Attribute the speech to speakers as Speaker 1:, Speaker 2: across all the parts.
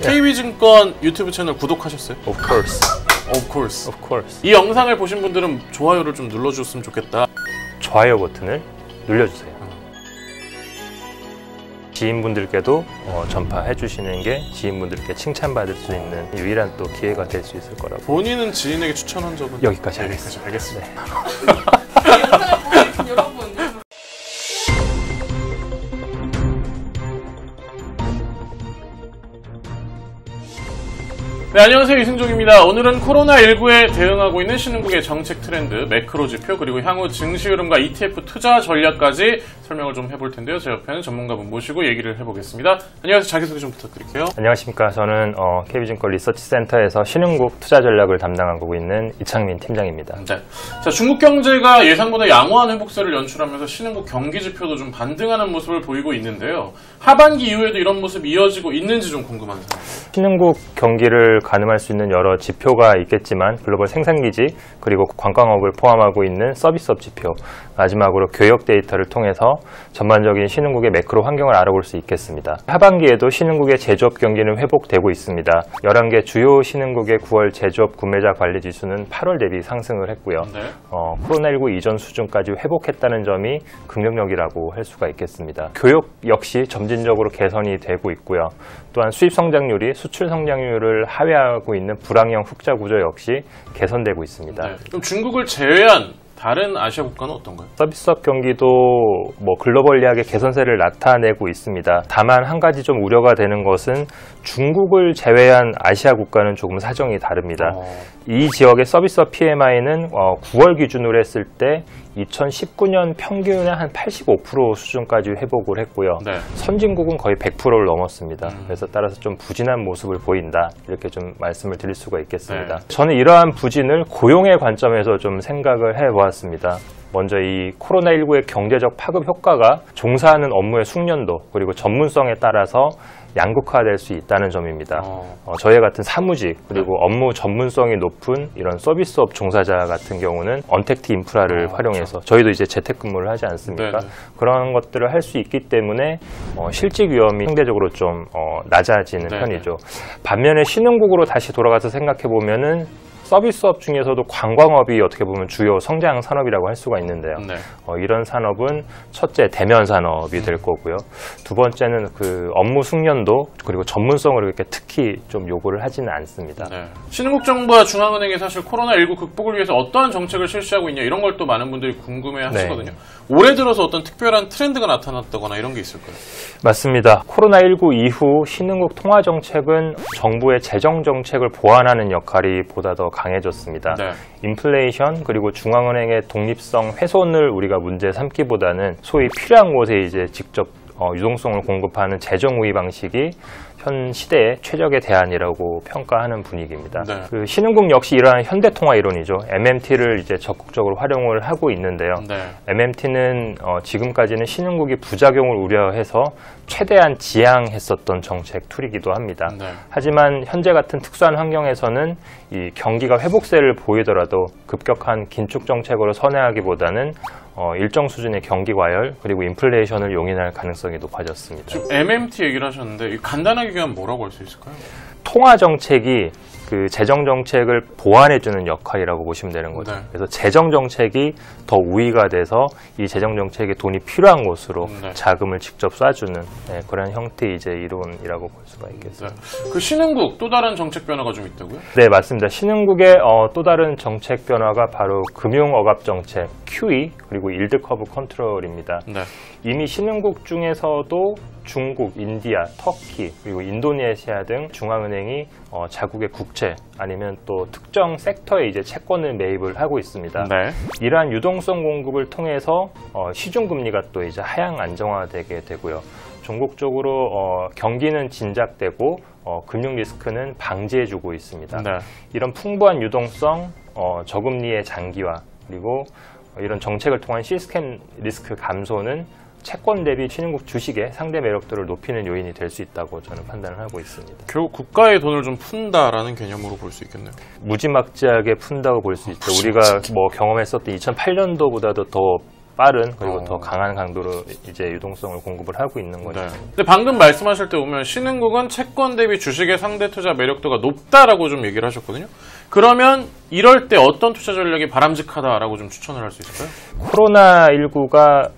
Speaker 1: KB증권 유튜브 채널 구독하셨어요?
Speaker 2: Of course.
Speaker 1: Of course.
Speaker 2: Of course.
Speaker 1: 이 영상을 보신 분들은 좋아요를 좀 눌러주셨으면 좋겠다.
Speaker 2: 좋아요 버튼을 눌러주세요. 지인분들께도 전파해 주시는 게 지인분들께 칭찬받을 수 있는 유일한 또 기회가 될 수 있을 거라고.
Speaker 1: 본인은 지인에게 추천한 적은?
Speaker 2: 여기까지 하겠습니다.
Speaker 1: 알겠습니다.
Speaker 3: 이 영상을 보신 여러분.
Speaker 1: 네, 안녕하세요. 이승종입니다. 오늘은 코로나19에 대응하고 있는 신흥국의 정책 트렌드, 매크로 지표, 그리고 향후 증시 흐름과 ETF 투자 전략까지 설명을 좀 해볼 텐데요. 제 옆에는 전문가분 모시고 얘기를 해보겠습니다. 안녕하세요. 자기소개 좀 부탁드릴게요.
Speaker 2: 안녕하십니까. 저는 KB증권 리서치센터에서 신흥국 투자 전략을 담당하고 있는 이창민 팀장입니다.
Speaker 1: 네. 자, 중국 경제가 예상보다 양호한 회복세를 연출하면서 신흥국 경기 지표도 좀 반등하는 모습을 보이고 있는데요. 하반기 이후에도 이런 모습이 이어지고 있는지 좀 궁금한 상황이에요.
Speaker 2: 신흥국 경기를 가늠할 수 있는 여러 지표가 있겠지만 글로벌 생산기지 그리고 관광업을 포함하고 있는 서비스업 지표, 마지막으로 교역 데이터를 통해서 전반적인 신흥국의 매크로 환경을 알아볼 수 있겠습니다. 하반기에도 신흥국의 제조업 경기는 회복되고 있습니다. 11개 주요 신흥국의 9월 제조업 구매자 관리 지수는 8월 대비 상승을 했고요.
Speaker 1: 네.
Speaker 2: 코로나19 이전 수준까지 회복했다는 점이 긍정적이라고 할 수가 있겠습니다. 교역 역시 점진적으로 개선이 되고 있고요. 또한 수입 성장률이 수출 성장률을 하회하고 있는 불황형 흑자 구조 역시 개선되고 있습니다.
Speaker 1: 네. 그럼 중국을 제외한 다른 아시아 국가는 어떤가요?
Speaker 2: 서비스업 경기도 글로벌리하게 개선세를 나타내고 있습니다. 다만 한 가지 좀 우려가 되는 것은 중국을 제외한 아시아 국가는 조금 사정이 다릅니다. 이 지역의 서비스업 PMI는 9월 기준으로 했을 때 2019년 평균의 한 85% 수준까지 회복을 했고요.
Speaker 1: 네.
Speaker 2: 선진국은 거의 100%를 넘었습니다. 그래서 따라서 좀 부진한 모습을 보인다. 이렇게 좀 말씀을 드릴 수가 있겠습니다.
Speaker 1: 네.
Speaker 2: 저는 이러한 부진을 고용의 관점에서 좀 생각을 해보았습니다. 먼저 이 코로나19의 경제적 파급 효과가 종사하는 업무의 숙련도 그리고 전문성에 따라서 양극화될 수 있다는 점입니다. 저희 같은 사무직 그리고 업무 전문성이 높은 이런 서비스업 종사자 같은 경우는 언택트 인프라를 활용해서 저희도 이제 재택근무를 하지 않습니까?
Speaker 1: 네네.
Speaker 2: 그런 것들을 할 수 있기 때문에 실직 위험이 상대적으로 좀 낮아지는
Speaker 1: 네네.
Speaker 2: 편이죠. 반면에 신흥국으로 다시 돌아가서 생각해 보면은 서비스업 중에서도 관광업이 어떻게 보면 주요 성장 산업이라고 할 수가 있는데요.
Speaker 1: 네.
Speaker 2: 이런 산업은 첫째 대면 산업이 될 거고요. 두 번째는 그 업무 숙련도 그리고 전문성을 이렇게 특히 좀 요구를 하지는 않습니다.
Speaker 1: 네. 신흥국 정부와 중앙은행이 사실 코로나19 극복을 위해서 어떠한 정책을 실시하고 있냐 이런 걸 또 많은 분들이 궁금해 하시거든요. 올해 들어서 어떤 특별한 트렌드가 나타났다거나 이런 게 있을까요?
Speaker 2: 맞습니다. 코로나19 이후 신흥국 통화 정책은 정부의 재정 정책을 보완하는 역할이 보다 더 강해졌습니다.
Speaker 1: 네.
Speaker 2: 인플레이션 그리고 중앙은행의 독립성 훼손을 우리가 문제 삼기보다는 소위 필요한 곳에 이제 직접 유동성을 공급하는 재정 우위 방식이 현 시대의 최적의 대안이라고 평가하는 분위기입니다.
Speaker 1: 네.
Speaker 2: 그 신흥국 역시 이러한 현대통화 이론이죠. MMT를 이제 적극적으로 활용을 하고 있는데요.
Speaker 1: 네.
Speaker 2: MMT는 지금까지는 신흥국이 부작용을 우려해서 최대한 지양했었던 정책 툴이기도 합니다.
Speaker 1: 네.
Speaker 2: 하지만 현재 같은 특수한 환경에서는 이 경기가 회복세를 보이더라도 급격한 긴축 정책으로 선회하기보다는 일정 수준의 경기 과열 그리고 인플레이션을 용인할 가능성이 높아졌습니다.
Speaker 1: 지금 MMT 얘기를 하셨는데 간단하게 그냥 뭐라고 할 수 있을까요?
Speaker 2: 통화 정책이 그 재정 정책을 보완해주는 역할이라고 보시면 되는 거죠.
Speaker 1: 네.
Speaker 2: 그래서 재정 정책이 더 우위가 돼서 이 재정 정책에 돈이 필요한 곳으로
Speaker 1: 네.
Speaker 2: 자금을 직접 쏴주는 그런 형태의 이제 이론이라고 볼 수가 있겠습니다.
Speaker 1: 네. 그 신흥국 또 다른 정책 변화가 좀 있다고요?
Speaker 2: 네, 맞습니다. 신흥국의 또 다른 정책 변화가 바로 금융억압 정책 QE 그리고 일드 커브 컨트롤입니다.
Speaker 1: 네.
Speaker 2: 이미 신흥국 중에서도 중국, 인디아, 터키 그리고 인도네시아 등 중앙은행이 자국의 국채 아니면 또 특정 섹터에 이제 채권을 매입을 하고 있습니다.
Speaker 1: 네.
Speaker 2: 이러한 유동성 공급을 통해서 시중금리가 또 이제 하향 안정화되게 되고요. 전국적으로 경기는 진작되고 금융 리스크는 방지해주고 있습니다.
Speaker 1: 네.
Speaker 2: 이런 풍부한 유동성, 저금리의 장기화 그리고 이런 정책을 통한 시스템 리스크 감소는 채권 대비 신흥국 주식의 상대 매력도를 높이는 요인이 될 수 있다고 저는 판단을 하고 있습니다.
Speaker 1: 결국 국가의 돈을 좀 푼다라는 개념으로 볼 수 있겠네요.
Speaker 2: 무지막지하게 푼다고 볼 수 있죠. 우리가 뭐 경험했었던 2008년도보다도 더 빠른 그리고 더 강한 강도로 이제 유동성을 공급을 하고 있는 거죠.
Speaker 1: 네. 근데 방금 말씀하실 때 보면 신흥국은 채권 대비 주식의 상대 투자 매력도가 높다라고 좀 얘기를 하셨거든요. 그러면 이럴 때 어떤 투자 전략이 바람직하다라고 좀 추천을 할 수 있을까요?
Speaker 2: 코로나19가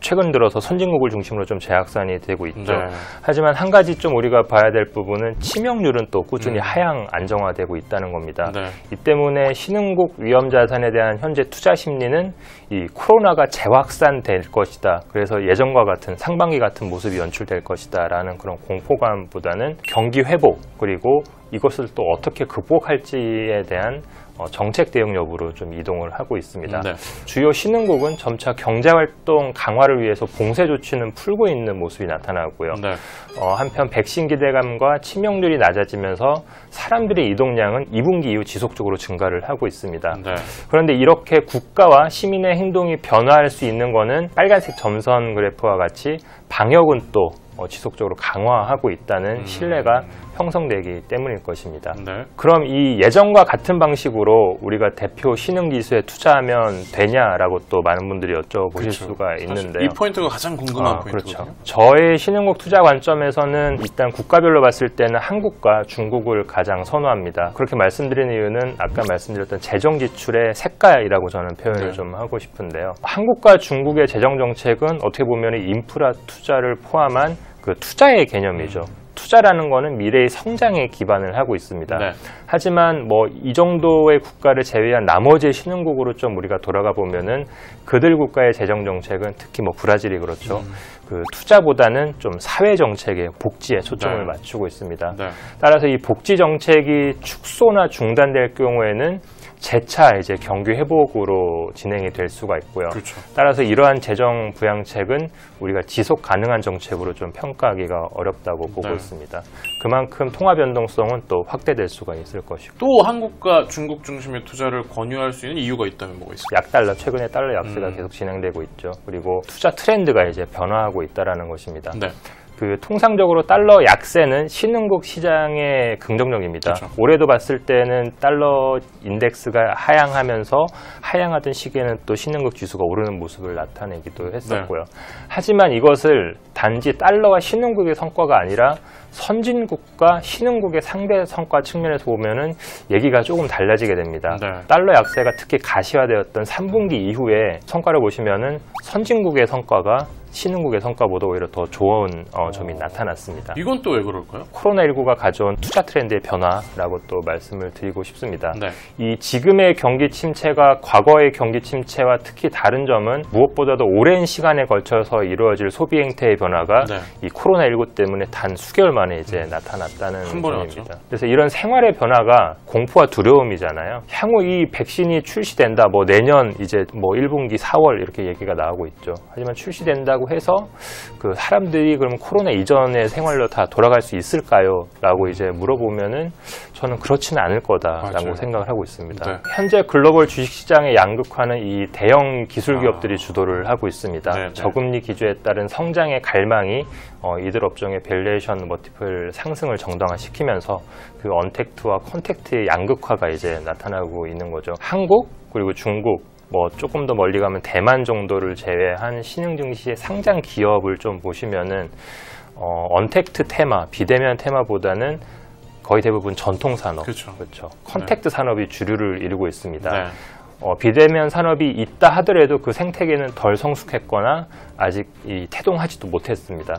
Speaker 2: 최근 들어서 선진국을 중심으로 좀 재확산이 되고 있죠.
Speaker 1: 네.
Speaker 2: 하지만 한 가지 좀 우리가 봐야 될 부분은 치명률은 또 꾸준히 하향 안정화되고 있다는 겁니다.
Speaker 1: 네.
Speaker 2: 이 때문에 신흥국 위험 자산에 대한 현재 투자 심리는 이 코로나가 재확산될 것이다. 그래서 예전과 같은 상반기 같은 모습이 연출될 것이다 라는 그런 공포감보다는 경기 회복 그리고 이것을 또 어떻게 극복할지에 대한 정책 대응 여부로 좀 이동을 하고 있습니다.
Speaker 1: 네.
Speaker 2: 주요 신흥국은 점차 경제활동 강화를 위해서 봉쇄 조치는 풀고 있는 모습이 나타나고요.
Speaker 1: 네.
Speaker 2: 한편 백신 기대감과 치명률이 낮아지면서 사람들의 이동량은 2분기 이후 지속적으로 증가를 하고 있습니다.
Speaker 1: 네.
Speaker 2: 그런데 이렇게 국가와 시민의 행동이 변화할 수 있는 것은 빨간색 점선 그래프와 같이 방역은 또 지속적으로 강화하고 있다는 신뢰가 형성되기 때문일 것입니다.
Speaker 1: 네.
Speaker 2: 그럼 이 예전과 같은 방식으로 우리가 대표 신흥 기술에 투자하면 되냐라고 또 많은 분들이 여쭤보실
Speaker 1: 그렇죠.
Speaker 2: 수가 있는데요.
Speaker 1: 이 포인트가 가장 궁금한 포인트거든요.
Speaker 2: 그렇죠. 저의 신흥국 투자 관점에서는 일단 국가별로 봤을 때는 한국과 중국을 가장 선호합니다. 그렇게 말씀드리는 이유는 아까 말씀드렸던 재정 지출의 색깔이라고 저는 표현을
Speaker 1: 네.
Speaker 2: 좀 하고 싶은데요. 한국과 중국의 재정 정책은 어떻게 보면 인프라 투자를 포함한 그 투자의 개념이죠. 투자라는 거는 미래의 성장에 기반을 하고 있습니다.
Speaker 1: 네.
Speaker 2: 하지만 뭐 이 정도의 국가를 제외한 나머지 신흥국으로 좀 우리가 돌아가 보면은 그들 국가의 재정 정책은 특히 뭐 브라질이 그렇죠. 그 투자보다는 좀 사회 정책에 복지에 초점을
Speaker 1: 네.
Speaker 2: 맞추고 있습니다.
Speaker 1: 네.
Speaker 2: 따라서 이 복지 정책이 축소나 중단될 경우에는 재차 이제 경기 회복으로 진행이 될 수가 있고요.
Speaker 1: 그렇죠.
Speaker 2: 따라서 이러한 재정 부양책은 우리가 지속 가능한 정책으로 좀 평가하기가 어렵다고 보고
Speaker 1: 네.
Speaker 2: 있습니다. 그만큼 통화 변동성은 또 확대될 수가 있을 것이고.
Speaker 1: 또 한국과 중국 중심의 투자를 권유할 수 있는 이유가 있다면 뭐가 있을까요?
Speaker 2: 약달러, 최근에 달러 약세가 계속 진행되고 있죠. 그리고 투자 트렌드가 이제 변화하고 있다라는 것입니다.
Speaker 1: 네.
Speaker 2: 통상적으로 달러 약세는 신흥국 시장에 긍정적입니다.
Speaker 1: 그렇죠.
Speaker 2: 올해도 봤을 때는 달러 인덱스가 하향하면서 하향하던 시기에는 또 신흥국 지수가 오르는 모습을 나타내기도 했었고요. 하지만 이것을 단지 달러와 신흥국의 성과가 아니라 선진국과 신흥국의 상대 성과 측면에서 보면은 얘기가 조금 달라지게 됩니다.
Speaker 1: 네.
Speaker 2: 달러 약세가 특히 가시화되었던 3분기 이후에 성과를 보시면은 선진국의 성과가 신흥국의 성과보다 오히려 더 좋은 점이 나타났습니다.
Speaker 1: 이건 또 왜 그럴까요?
Speaker 2: 코로나19가 가져온 투자 트렌드의 변화라고 또 말씀을 드리고 싶습니다.
Speaker 1: 네.
Speaker 2: 이 지금의 경기 침체가 과거의 경기 침체와 특히 다른 점은 무엇보다도 오랜 시간에 걸쳐서 이루어질 소비 행태의 변화가
Speaker 1: 네.
Speaker 2: 이 코로나19 때문에 단 수개월 만에 이제 나타났다는
Speaker 1: 한 번에
Speaker 2: 점입니다.
Speaker 1: 왔죠.
Speaker 2: 그래서 이런 생활의 변화가 공포와 두려움이잖아요. 향후 이 백신이 출시된다, 뭐 내년 이제 뭐 1분기 4월 이렇게 얘기가 나오고 있죠. 하지만 출시된다고 해서 그 사람들이 그러면 코로나 이전의 생활로 다 돌아갈 수 있을까요? 라고 이제 물어보면은 저는 그렇지는 않을 거다라고
Speaker 1: 맞아요.
Speaker 2: 생각을 하고 있습니다.
Speaker 1: 네.
Speaker 2: 현재 글로벌 주식시장의 양극화는 이 대형 기술 기업들이 주도를 하고 있습니다.
Speaker 1: 네, 네.
Speaker 2: 저금리 기조에 따른 성장의 갈망이 이들 업종의 밸류에이션 멀티플 상승을 정당화시키면서 그 언택트와 컨택트의 양극화가 이제 나타나고 있는 거죠. 한국 그리고 중국 뭐 조금 더 멀리 가면 대만 정도를 제외한 신흥 증시의 상장 기업을 좀 보시면은 언택트 테마, 비대면 테마보다는 거의 대부분 전통 산업,
Speaker 1: 그렇죠.
Speaker 2: 컨택트 산업이 주류를 이루고 있습니다.
Speaker 1: 네.
Speaker 2: 비대면 산업이 있다 하더라도 그 생태계는 덜 성숙했거나 아직 태동하지도 못했습니다.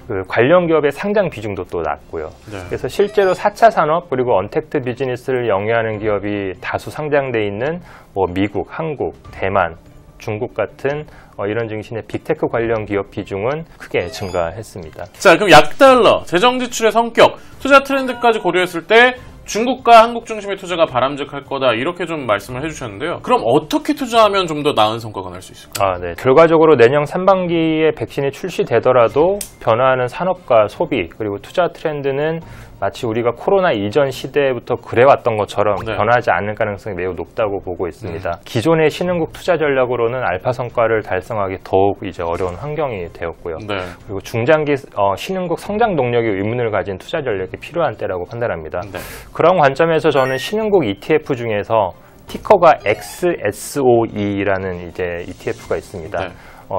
Speaker 2: 그 관련 기업의 상장 비중도 또 낮고요.
Speaker 1: 네.
Speaker 2: 그래서 실제로 4차 산업 그리고 언택트 비즈니스를 영위하는 기업이 다수 상장돼 있는 뭐 미국, 한국, 대만, 중국 같은 이런 증시의 빅테크 관련 기업 비중은 크게 증가했습니다.
Speaker 1: 자, 그럼 약달러, 재정 지출의 성격, 투자 트렌드까지 고려했을 때 중국과 한국 중심의 투자가 바람직할 거다 이렇게 좀 말씀을 해주셨는데요. 그럼 어떻게 투자하면 좀 더 나은 성과가 날 수 있을까요?
Speaker 2: 네. 결과적으로 내년 3반기에 백신이 출시되더라도 변화하는 산업과 소비 그리고 투자 트렌드는 마치 우리가 코로나 이전 시대부터 그래왔던 것처럼
Speaker 1: 네.
Speaker 2: 변하지 않을 가능성이 매우 높다고 보고 있습니다. 기존의 신흥국 투자 전략으로는 알파 성과를 달성하기 더욱 이제 어려운 환경이 되었고요.
Speaker 1: 네.
Speaker 2: 그리고 중장기 신흥국 성장 동력의 의문을 가진 투자 전략이 필요한 때라고 판단합니다.
Speaker 1: 네.
Speaker 2: 그런 관점에서 저는 신흥국 ETF 중에서 티커가 XSOE라는 이제 ETF가 있습니다.
Speaker 1: 네.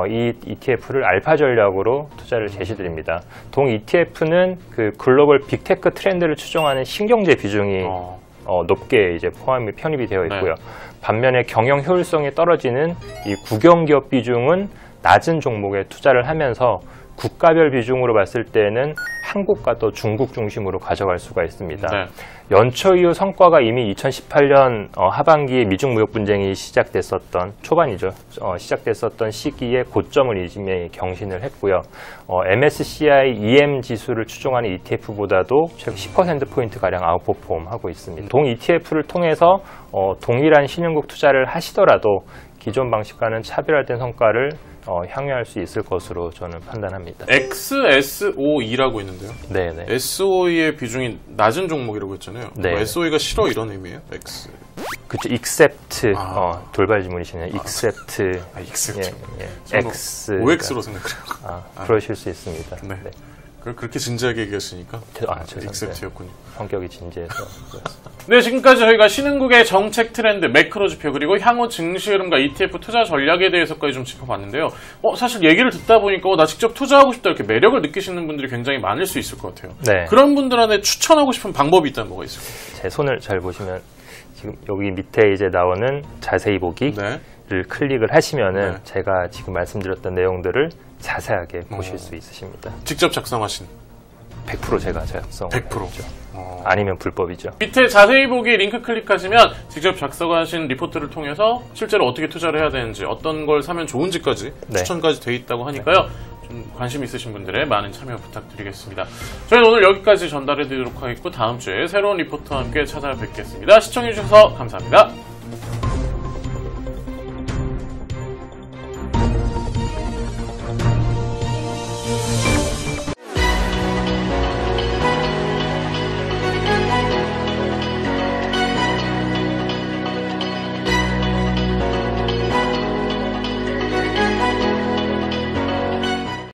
Speaker 2: 이 ETF를 알파 전략으로 투자를 제시드립니다. 동 ETF는 그 글로벌 빅테크 트렌드를 추종하는 신경제 비중이 높게 이제 편입이 되어 있고요.
Speaker 1: 네.
Speaker 2: 반면에 경영 효율성이 떨어지는 이 국영기업 비중은 낮은 종목에 투자를 하면서 국가별 비중으로 봤을 때는 한국과 또 중국 중심으로 가져갈 수가 있습니다.
Speaker 1: 네.
Speaker 2: 연초 이후 성과가 이미 2018년 하반기에 미중 무역 분쟁이 시작됐었던 초반이죠. 시작됐었던 시기에 고점을 이미 경신을 했고요. MSCI EM 지수를 추종하는 ETF보다도 최근 10% 가량 아웃퍼폼하고 있습니다. 동 ETF를 통해서 동일한 신흥국 투자를 하시더라도 기존 방식과는 차별화된 성과를 향유할 수 있을 것으로 저는 판단합니다.
Speaker 1: XSOE라고 있는데요.
Speaker 2: 네네.
Speaker 1: SOE의 비중이 낮은 종목이라고 했잖아요.
Speaker 2: 네.
Speaker 1: SOE가 싫어 이런 의미예요? X.
Speaker 2: 그쵸, except,
Speaker 1: 아.
Speaker 2: 돌발 지문이시네요. except,
Speaker 1: X.
Speaker 2: X.
Speaker 1: OX로 생각해요.
Speaker 2: 그러실 수 있습니다.
Speaker 1: 네. 그렇게 진지하게 얘기하시니까
Speaker 2: 죄송합니다.
Speaker 1: X였군요.
Speaker 2: 성격이 진지해서.
Speaker 1: 네, 지금까지 저희가 신흥국의 정책 트렌드, 매크로 지표, 그리고 향후 증시 흐름과 ETF 투자 전략에 대해서까지 좀 짚어봤는데요. 사실 얘기를 듣다 보니까 나 직접 투자하고 싶다 이렇게 매력을 느끼시는 분들이 굉장히 많을 수 있을 것 같아요.
Speaker 2: 네.
Speaker 1: 그런 분들한테 추천하고 싶은 방법이 있다면 뭐가 있을까요?
Speaker 2: 제 손을 잘 보시면 지금 여기 밑에 이제 나오는 자세히 보기를
Speaker 1: 네.
Speaker 2: 클릭을 하시면은
Speaker 1: 네.
Speaker 2: 제가 지금 말씀드렸던 내용들을 자세하게 보실 수 있으십니다.
Speaker 1: 직접 작성하신
Speaker 2: 100% 제가 작성을
Speaker 1: 100%.
Speaker 2: 했죠. 아니면 불법이죠.
Speaker 1: 밑에 자세히 보기 링크 클릭하시면 직접 작성하신 리포트를 통해서 실제로 어떻게 투자를 해야 되는지, 어떤 걸 사면 좋은지까지
Speaker 2: 네.
Speaker 1: 추천까지 돼 있다고 하니까요. 좀 관심 있으신 분들의 많은 참여 부탁드리겠습니다. 저희는 오늘 여기까지 전달해 드리도록 하겠고, 다음 주에 새로운 리포트와 함께 찾아뵙겠습니다. 시청해 주셔서 감사합니다.